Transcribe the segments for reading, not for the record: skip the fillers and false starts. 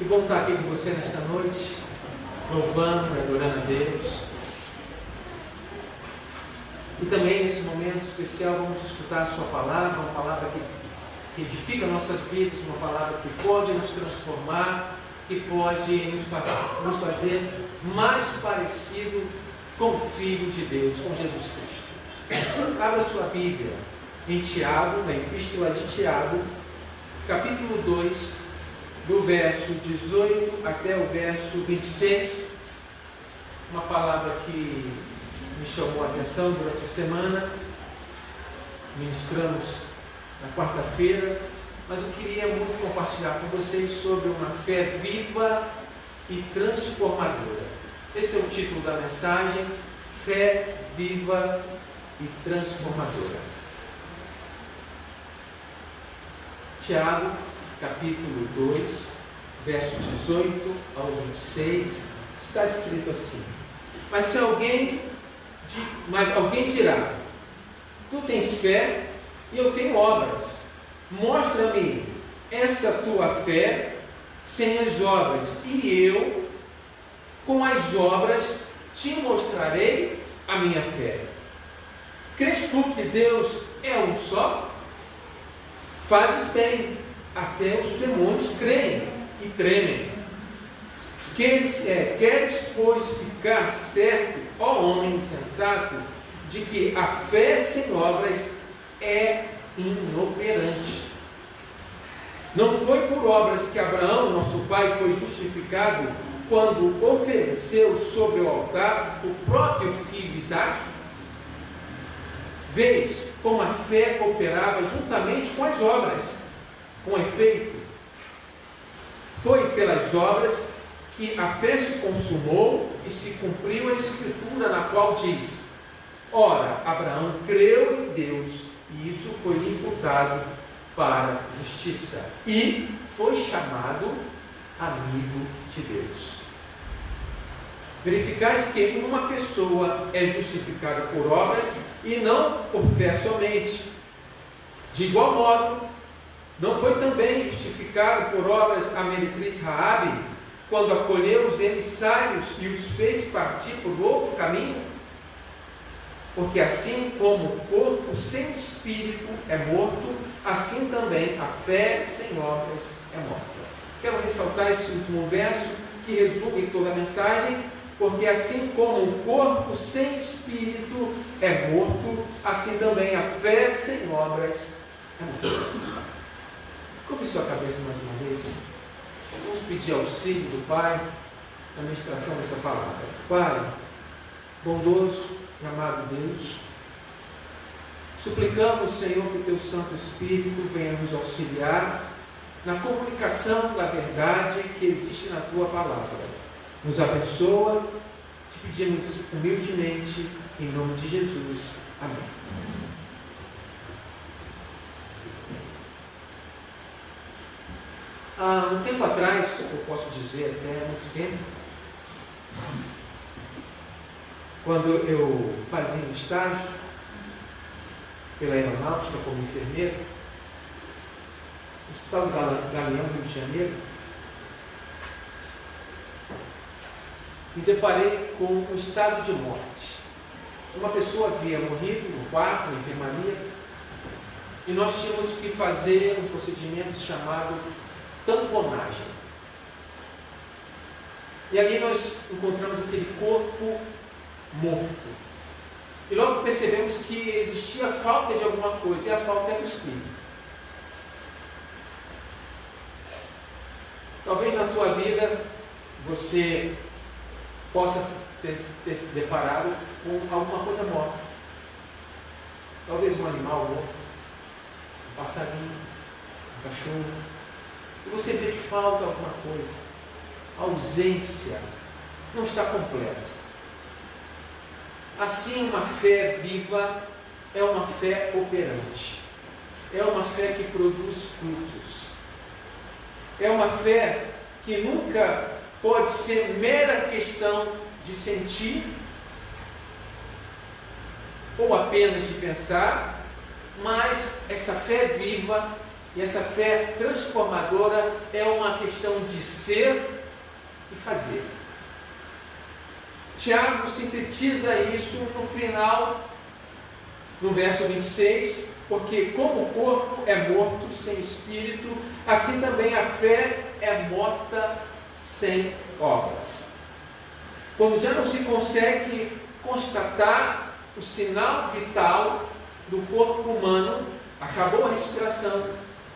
Que bom estar aqui com você nesta noite, louvando, adorando a Deus. E também nesse momento especial vamos escutar a sua palavra, uma palavra que edifica nossas vidas, uma palavra que pode nos transformar, que pode nos fazer mais parecido com o Filho de Deus, com Jesus Cristo. Abra sua Bíblia em Tiago, na Epístola de Tiago, capítulo 2, do verso 18 até o verso 26. Uma palavra que me chamou a atenção durante a semana. Ministramos na quarta-feira, mas eu queria muito compartilhar com vocês sobre uma fé viva e transformadora. Esse é o título da mensagem: Fé viva e transformadora. Tiago, capítulo 2, verso 18 ao 26, está escrito assim: Mas alguém dirá: Tu tens fé e eu tenho obras. Mostra-me essa tua fé sem as obras, e eu, com as obras, te mostrarei a minha fé. Crês tu que Deus é um só? Fazes bem, até os demônios creem e tremem. Queres, pois, ficar certo, ó homem insensato, de que a fé sem obras é inoperante. Não foi por obras que Abraão, nosso pai, foi justificado quando ofereceu sobre o altar o próprio filho Isaque? Vês como a fé operava juntamente com as obras. Com efeito, foi pelas obras que a fé se consumou e se cumpriu a escritura na qual diz: Ora, Abraão creu em Deus e isso foi-lhe imputado para justiça, e foi chamado amigo de Deus. Verificais que uma pessoa é justificada por obras e não por fé somente. De igual modo, não foi também justificado por obras a meretriz Raabe, quando acolheu os emissários e os fez partir por outro caminho? Porque assim como o corpo sem espírito é morto, assim também a fé sem obras é morta. Quero ressaltar esse último verso, que resume toda a mensagem. Porque assim como o corpo sem espírito é morto, assim também a fé sem obras é morta. Curve sua cabeça mais uma vez. Vamos pedir auxílio do Pai na ministração dessa palavra. Pai, bondoso e amado Deus, suplicamos, Senhor, que o Teu Santo Espírito venha nos auxiliar na comunicação da verdade que existe na Tua palavra. Nos abençoa, te pedimos humildemente, em nome de Jesus. Amém. Um tempo atrás, eu posso dizer até muito tempo, quando eu fazia um estágio pela aeronáutica como enfermeiro, no Hospital Galeão, Rio de Janeiro, me deparei com um estado de morte. Uma pessoa havia morrido no quarto, na enfermaria, e nós tínhamos que fazer um procedimento chamado tamponagem. E ali nós encontramos aquele corpo morto. E logo percebemos que existia falta de alguma coisa, e a falta é do espírito. Talvez na sua vida você possa ter se deparado com alguma coisa morta. Talvez um animal morto, um passarinho, um cachorro. E você vê que falta alguma coisa. A ausência não está completa. Assim, uma fé viva é uma fé operante. É uma fé que produz frutos. É uma fé que nunca pode ser mera questão de sentir ou apenas de pensar, mas essa fé viva E essa fé transformadora é uma questão de ser e fazer. Tiago sintetiza isso no final, no verso 26, porque como o corpo é morto sem espírito, assim também a fé é morta sem obras. Quando já não se consegue constatar o sinal vital do corpo humano, acabou a respiração,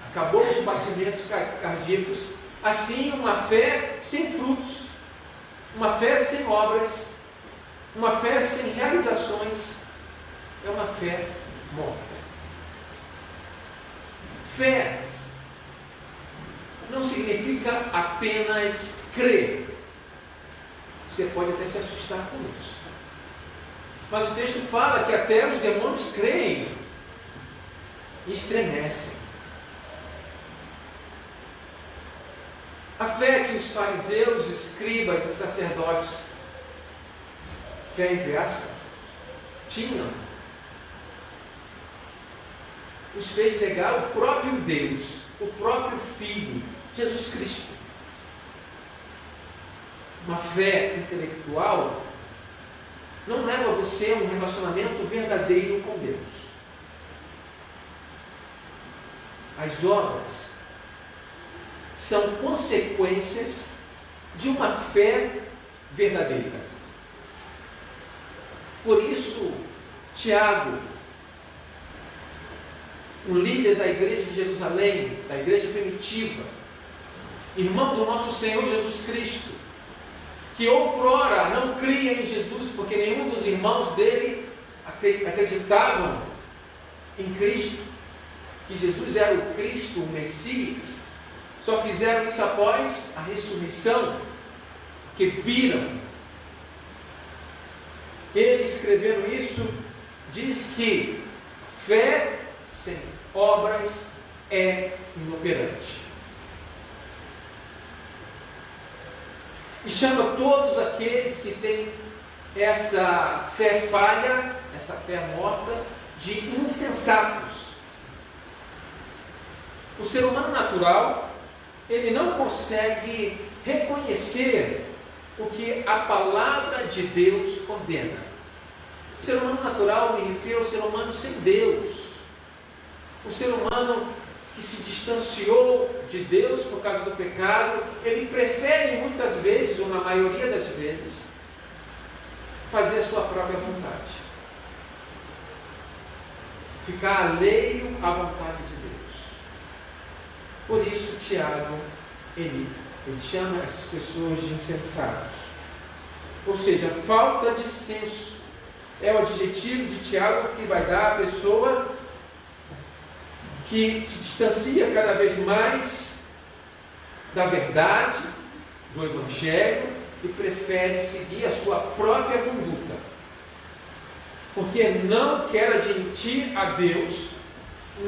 acabou os batimentos cardíacos, assim uma fé sem frutos, uma fé sem obras, uma fé sem realizações, é uma fé morta. Fé não significa apenas crer. Você pode até se assustar com isso. Mas o texto fala que até os demônios creem e estremecem. A fé que os fariseus, escribas e sacerdotes, fé inversa, tinham, os fez negar o próprio Deus, o próprio Filho, Jesus Cristo. Uma fé intelectual não leva você a um relacionamento verdadeiro com Deus. As obras são consequências de uma fé verdadeira. Por isso, Tiago, um líder da igreja de Jerusalém, da igreja primitiva, irmão do nosso Senhor Jesus Cristo, que outrora não cria em Jesus, porque nenhum dos irmãos dele acreditavam em Cristo, que Jesus era o Cristo, o Messias, só fizeram isso após a ressurreição, que viram. Ele, escrevendo isso, diz que fé sem obras é inoperante. E chama todos aqueles que têm essa fé falha, essa fé morta, de insensatos. O ser humano natural, ele não consegue reconhecer o que a palavra de Deus condena. O ser humano natural, me refiro ao ser humano sem Deus. O ser humano que se distanciou de Deus por causa do pecado, ele prefere muitas vezes, ou na maioria das vezes, fazer a sua própria vontade. Ficar alheio à vontade de Deus. Por isso, Tiago, ele chama essas pessoas de insensatos. Ou seja, falta de senso. É o adjetivo de Tiago que vai dar à pessoa que se distancia cada vez mais da verdade, do Evangelho, e prefere seguir a sua própria conduta. Porque não quer admitir a Deus,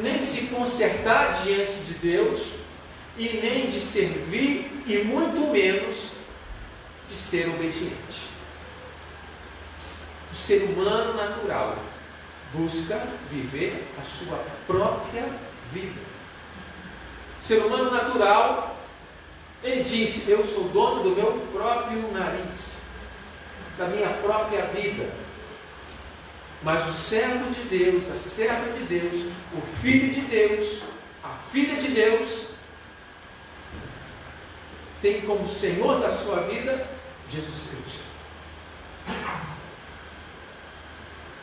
nem se consertar diante de Deus, e nem de servir, e muito menos de ser obediente. O ser humano natural busca viver a sua própria vida. O ser humano natural, ele diz: eu sou dono do meu próprio nariz, da minha própria vida. Mas o servo de Deus, a serva de Deus, o filho de Deus, a filha de Deus, tem como Senhor da sua vida Jesus Cristo.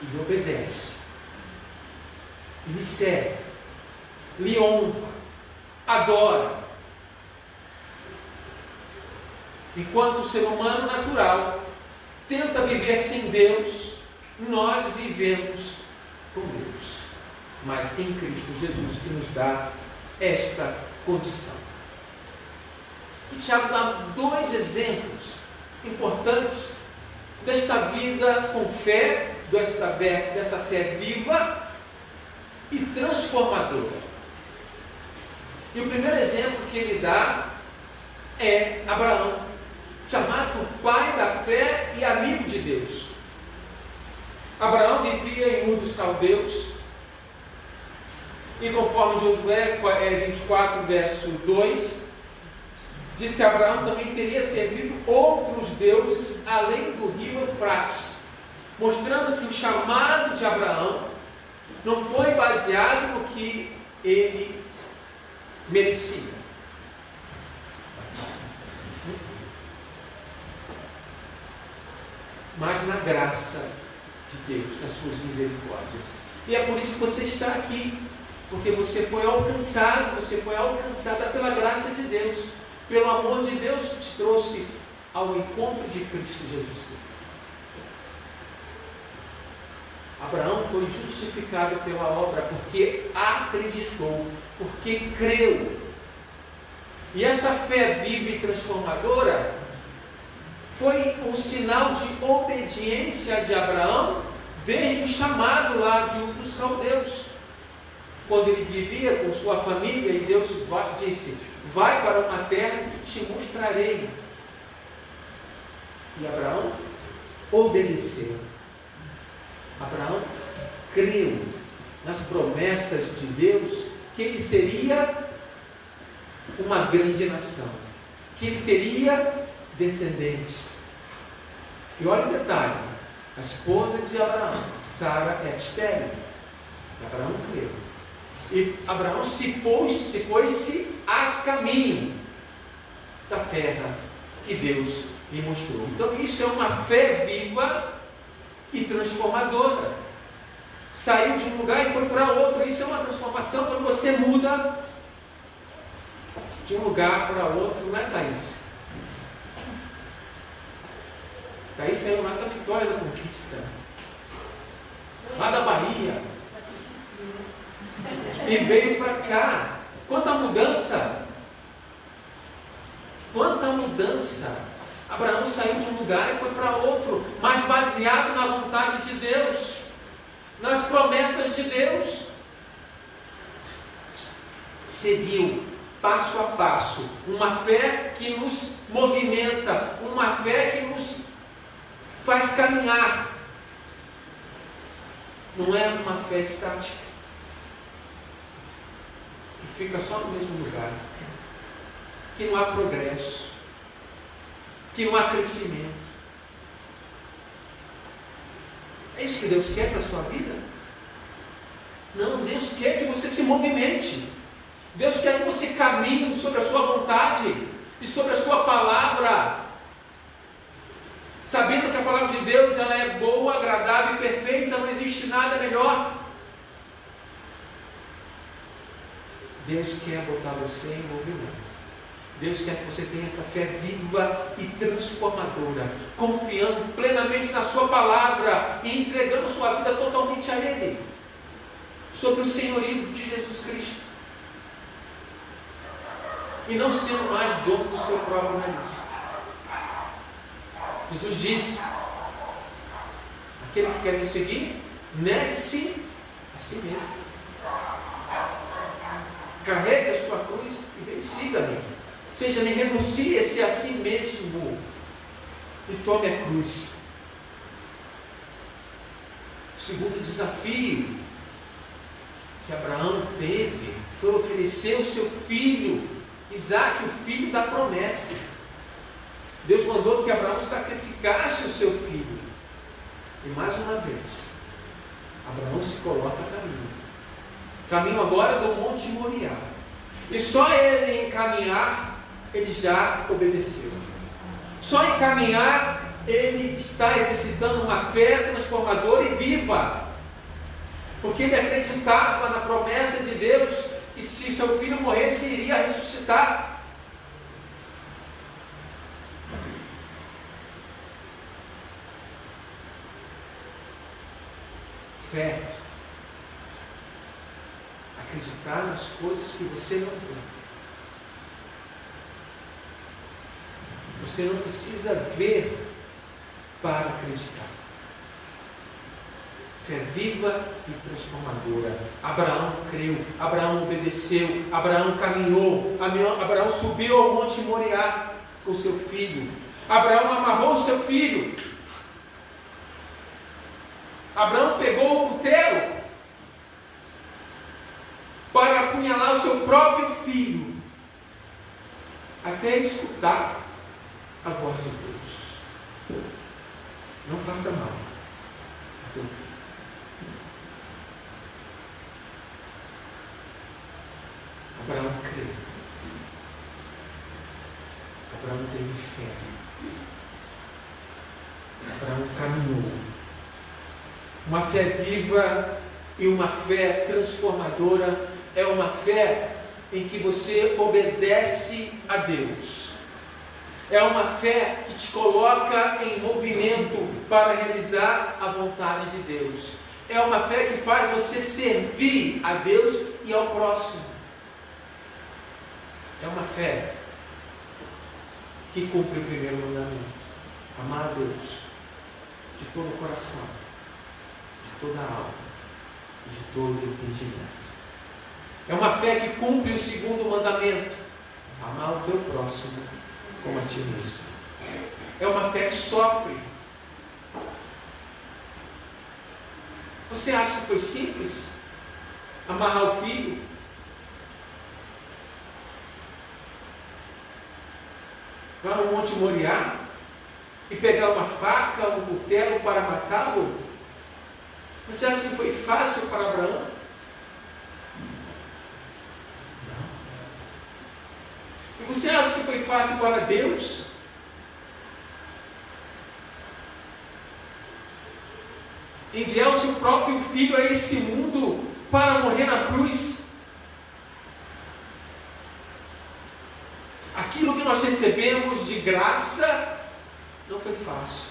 E lhe obedece, e lhe serve, lhe honra, adora. Enquanto o ser humano natural tenta viver sem Deus, nós vivemos com Deus, mas em Cristo Jesus, que nos dá esta condição. E Tiago dá dois exemplos importantes desta vida com fé, dessa fé viva e transformadora. E o primeiro exemplo que ele dá é Abraão, chamado pai da fé e amigo de Deus. Abraão vivia em Ur dos Caldeus, E conforme Josué 24, verso 2, diz que Abraão também teria servido outros deuses além do rio Eufrates, mostrando que o chamado de Abraão não foi baseado no que ele merecia, mas na graça de Deus, nas suas misericórdias. E é por isso que você está aqui, porque você foi alcançado, você foi alcançada pela graça de Deus, pelo amor de Deus que te trouxe ao encontro de Cristo Jesus. Abraão foi justificado pela obra porque acreditou, porque creu. E essa fé viva e transformadora foi um sinal de obediência de Abraão desde o chamado lá de Ur dos Caldeus, quando ele vivia com sua família e Deus disse: vai para uma terra que te mostrarei. E Abraão obedeceu. Abraão creu nas promessas de Deus que ele seria uma grande nação, que ele teria descendentes. E olha o detalhe: a esposa de Abraão, Sara, é estéril. Abraão creu. E Abraão se pôs-se a caminho da terra que Deus lhe mostrou. Então isso é uma fé viva e transformadora. Saiu de um lugar e foi para outro. Isso é uma transformação quando você muda de um lugar para outro, não é, Thaís? Thaís saiu lá da Vitória da Conquista, lá da Bahia, e veio para cá. Quanta mudança! Quanta mudança! Abraão saiu de um lugar e foi para outro, mas baseado na vontade de Deus, nas promessas de Deus. Seguiu passo a passo uma fé que nos movimenta, uma fé que nos faz caminhar. Não é uma fé estática, que fica só no mesmo lugar, que não há progresso, que não há crescimento. É isso que Deus quer para a sua vida? Não, Deus quer que você se movimente. Deus quer que você caminhe sobre a sua vontade e sobre a sua palavra, sabendo que a palavra de Deus ela é boa, agradável e perfeita. Não existe nada melhor. Deus quer botar você em movimento. Deus quer que você tenha essa fé viva e transformadora, confiando plenamente na sua palavra e entregando sua vida totalmente a Ele, sobre o senhorio de Jesus Cristo, e não sendo mais dono do seu próprio nariz. Jesus disse: aquele que quer me seguir, negue-se a si mesmo, carregue a sua cruz e vem, siga-me. Ou seja, ele renuncia-se a si mesmo e tome a cruz. O segundo desafio que Abraão teve foi oferecer o seu filho Isaque, o filho da promessa. Deus mandou que Abraão sacrificasse o seu filho. E mais uma vez, Abraão se coloca a caminho. Caminho agora do Monte Moriá. E só ele em caminhar, ele já obedeceu. Só em caminhar, ele está exercitando uma fé transformadora e viva. Porque ele acreditava na promessa de Deus que se seu filho morresse, iria ressuscitar. Fé. Acreditar nas coisas que você não vê. Você não precisa ver para acreditar. Fé viva e transformadora. Abraão creu, Abraão obedeceu, Abraão caminhou, Abraão subiu ao Monte Moriá com seu filho. Abraão amarrou o seu filho. Abraão pegou o puteiro. apunhalar o seu próprio filho, até escutar a voz de Deus. Não faça mal ao teu filho. Abraão crê. Abraão teve fé. Abraão caminhou. Uma fé viva e uma fé transformadora é uma fé em que você obedece a Deus. É uma fé que te coloca em movimento para realizar a vontade de Deus. É uma fé que faz você servir a Deus e ao próximo. É uma fé que cumpre o primeiro mandamento: amar a Deus de todo o coração, de toda a alma e de todo o entendimento. É uma fé que cumpre o segundo mandamento: amar o teu próximo como a ti mesmo. É uma fé que sofre. Você acha que foi simples amarrar o filho? Lá no Monte Moriá e pegar uma faca, um cutelo para matá-lo? Você acha que foi fácil para Abraão? Não. E você acha que foi fácil para Deus? Enviar o seu próprio filho a esse mundo para morrer na cruz? Aquilo que nós recebemos de graça não foi fácil.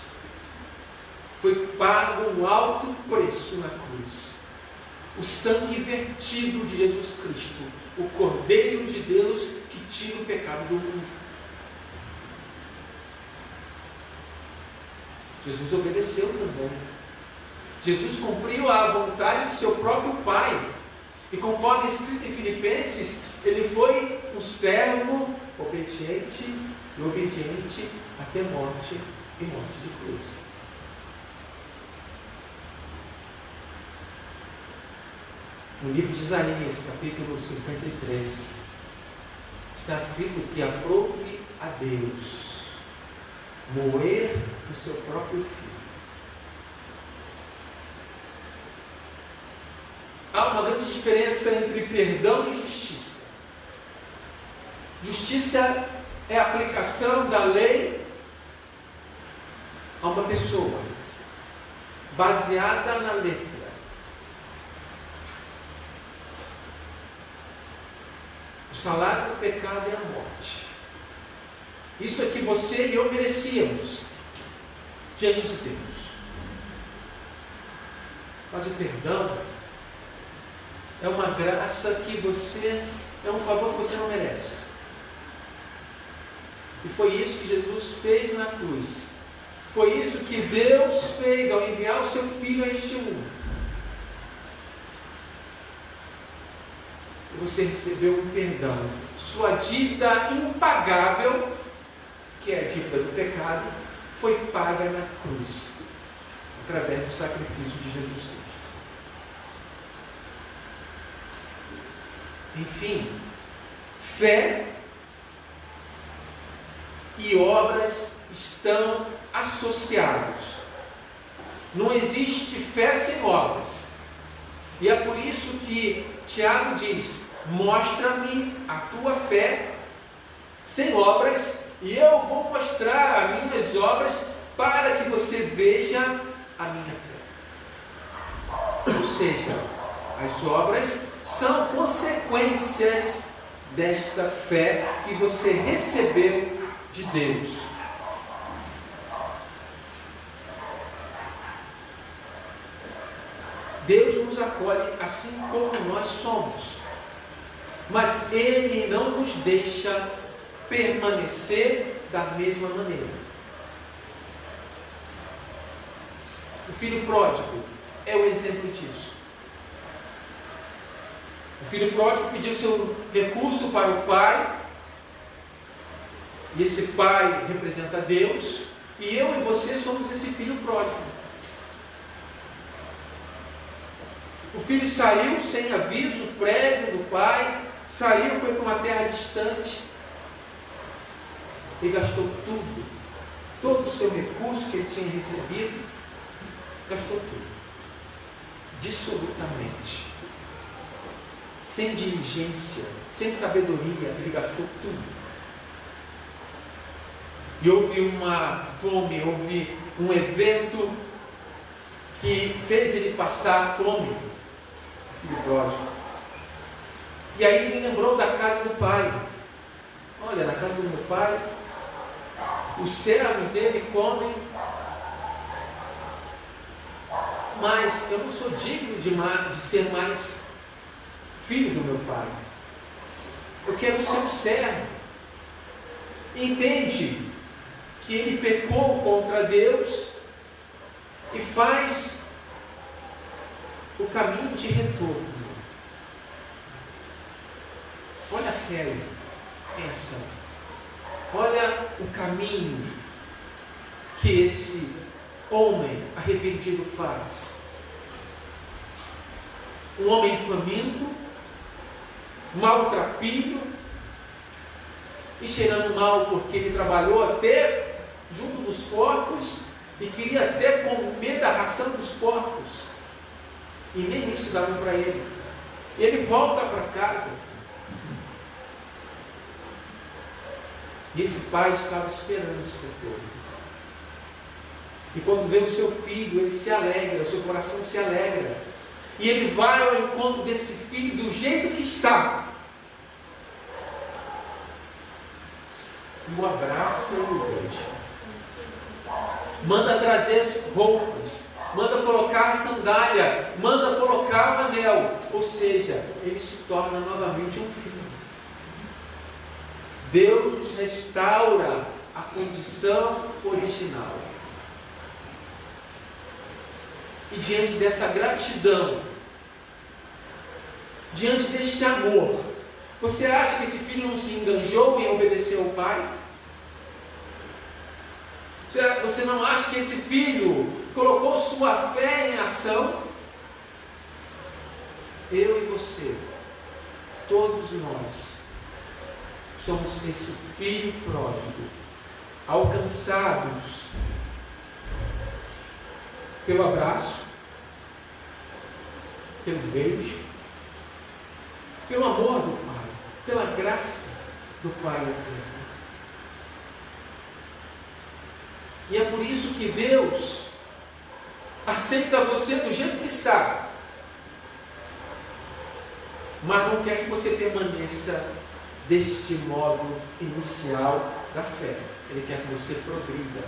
Foi pago um alto preço na cruz. O sangue vertido de Jesus Cristo, o Cordeiro de Deus que tira o pecado do mundo. Jesus obedeceu também. Jesus cumpriu a vontade do seu próprio Pai. E conforme escrito em Filipenses, ele foi um servo obediente e obediente até morte e morte de cruz. No livro de Isaías, capítulo 53, está escrito que aprove a Deus moer o seu próprio filho. Há uma grande diferença entre perdão e justiça. Justiça é a aplicação da lei a uma pessoa, baseada na letra. O salário do pecado é a morte. Isso é que você e eu merecíamos diante de Deus. Mas o perdão é uma graça que é um favor que você não merece. E foi isso que Jesus fez na cruz. Foi isso que Deus fez ao enviar o seu Filho a este mundo. E você recebeu um perdão. Sua dívida impagável, que é a dívida do pecado, foi paga na cruz, através do sacrifício de Jesus Cristo. Enfim, fé e obras estão associados. Não existe fé sem obras. E é por isso que Tiago diz: mostra-me a tua fé sem obras, e eu vou mostrar as minhas obras para que você veja a minha fé. Ou seja, as obras são consequências desta fé que você recebeu de Deus. Deus nos acolhe assim como nós somos, mas Ele não nos deixa permanecer da mesma maneira. O filho pródigo é o exemplo disso. O filho pródigo pediu seu recurso para o pai, e esse pai representa Deus, e eu e você somos esse filho pródigo. O filho saiu sem aviso prévio do pai, saiu, foi para uma terra distante e gastou tudo, todo o seu recurso que ele tinha recebido, gastou tudo, dissolutamente, sem diligência, sem sabedoria, ele gastou tudo. E houve uma fome, houve um evento que fez ele passar fome, o filho pródigo. E aí ele lembrou da casa do pai. Olha, na casa do meu pai, os servos dele comem, mas eu não sou digno de ser mais filho do meu pai. Eu quero ser um servo. Entende que ele pecou contra Deus e faz o caminho de retorno. Olha a fé aí, pensa. Olha o caminho que esse homem arrependido faz. Um homem faminto, maltrapilho e cheirando mal porque ele trabalhou até junto dos porcos e queria até comer da ração dos porcos. E nem isso davam para ele. Ele volta para casa. E esse pai estava esperando esse retorno. E quando vê o seu filho, ele se alegra, o seu coração se alegra. E ele vai ao encontro desse filho do jeito que está. E o abraça e o beija. Manda trazer as roupas. Manda colocar a sandália. Manda colocar o anel. Ou seja, ele se torna novamente um filho. Deus nos restaura a condição original. E diante dessa gratidão, diante deste amor, você acha que esse filho não se enganjou em obedecer ao pai? Você não acha que esse filho colocou sua fé em ação? Eu e você, todos nós, somos esse filho pródigo, alcançados pelo abraço, pelo beijo, pelo amor do Pai, pela graça do Pai eterno. E é por isso que Deus aceita você do jeito que está, mas não quer que você permaneça deste modo inicial da fé. Ele quer que você progrida.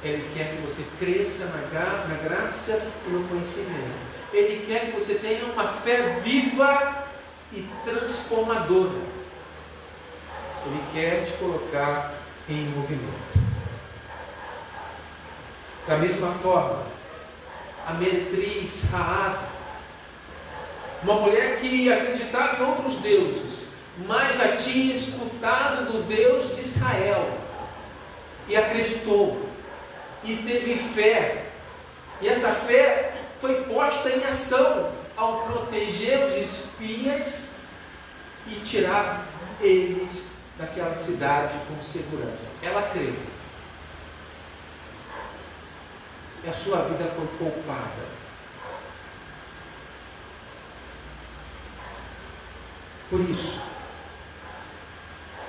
Ele quer que você cresça na graça e no conhecimento. Ele quer que você tenha uma fé viva e transformadora. Ele quer te colocar em movimento. Da mesma forma, a meretriz Raabe, uma mulher que acreditava em outros deuses, mas já tinha escutado do Deus de Israel e acreditou e teve fé, e essa fé foi posta em ação ao proteger os espias e tirar eles daquela cidade com segurança. Ela creu e a sua vida foi poupada. Por isso,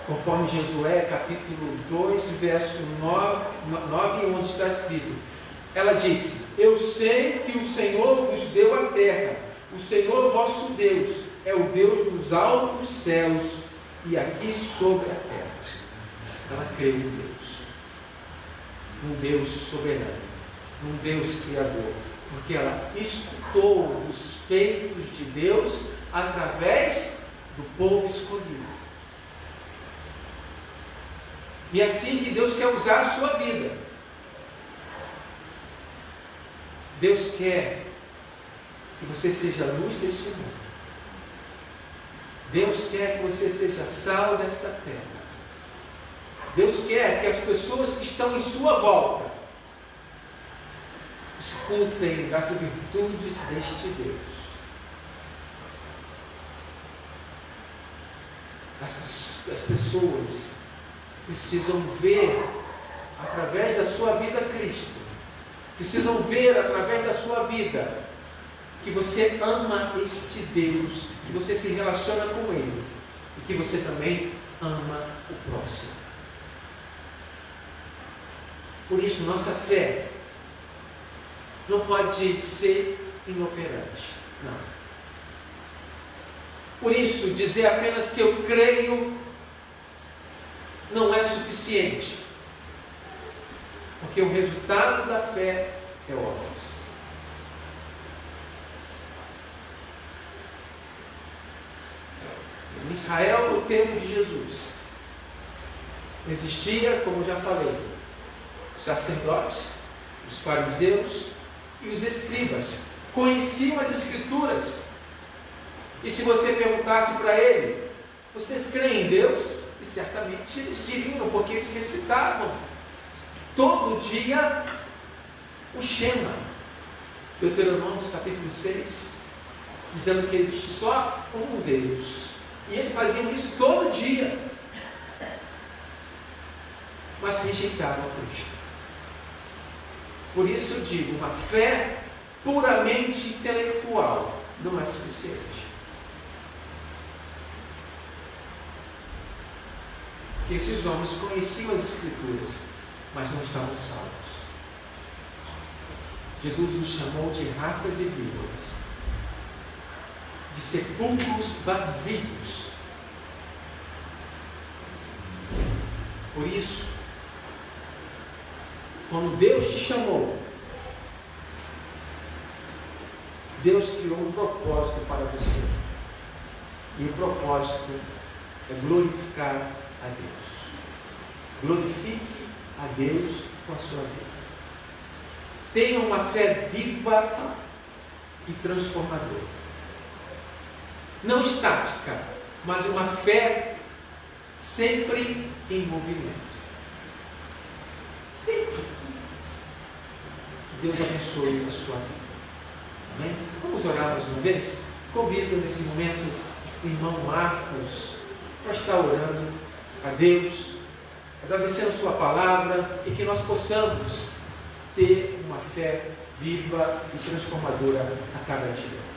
conforme Josué, capítulo 2, verso 9 e 11 está escrito, ela disse: eu sei que o Senhor vos deu a terra, o Senhor vosso Deus é o Deus dos altos céus e aqui sobre a terra. Ela creu em Deus, um Deus soberano, um Deus criador, porque ela escutou os feitos de Deus através do povo escolhido. E é assim que Deus quer usar a sua vida. Deus quer que você seja a luz deste mundo. Deus quer que você seja sal desta terra. Deus quer que as pessoas que estão em sua volta Desfrutem das virtudes deste Deus. As pessoas precisam ver através da sua vida Cristo. Precisam ver através da sua vida que você ama este Deus, que você se relaciona com Ele e que você também ama o próximo. Por isso, nossa fé não pode ser inoperante. Não. Por isso, dizer apenas que eu creio não é suficiente. Porque o resultado da fé é obras. Em Israel, no tempo de Jesus, existia, como já falei, os sacerdotes, os fariseus e os escribas. Conheciam as Escrituras. E se você perguntasse para ele, vocês creem em Deus? E certamente eles diriam, porque eles recitavam todo dia o Shema, Deuteronômio capítulo 6, dizendo que existe só um Deus. E eles faziam isso todo dia, mas rejeitaram Cristo. Por isso eu digo, uma fé puramente intelectual não é suficiente. Porque esses homens conheciam as Escrituras, mas não estavam salvos. Jesus os chamou de raça de víboras, de sepulcros vazios. Por isso, quando Deus te chamou, Deus criou um propósito para você. E o propósito é glorificar a Deus. Glorifique a Deus com a sua vida. Tenha uma fé viva e transformadora. Não estática, mas uma fé sempre em movimento. Que Deus abençoe a sua vida. Amém? Vamos orar mais uma vez? Convido nesse momento o irmão Marcos para estar orando a Deus, agradecendo a sua palavra e que nós possamos ter uma fé viva e transformadora a cada dia.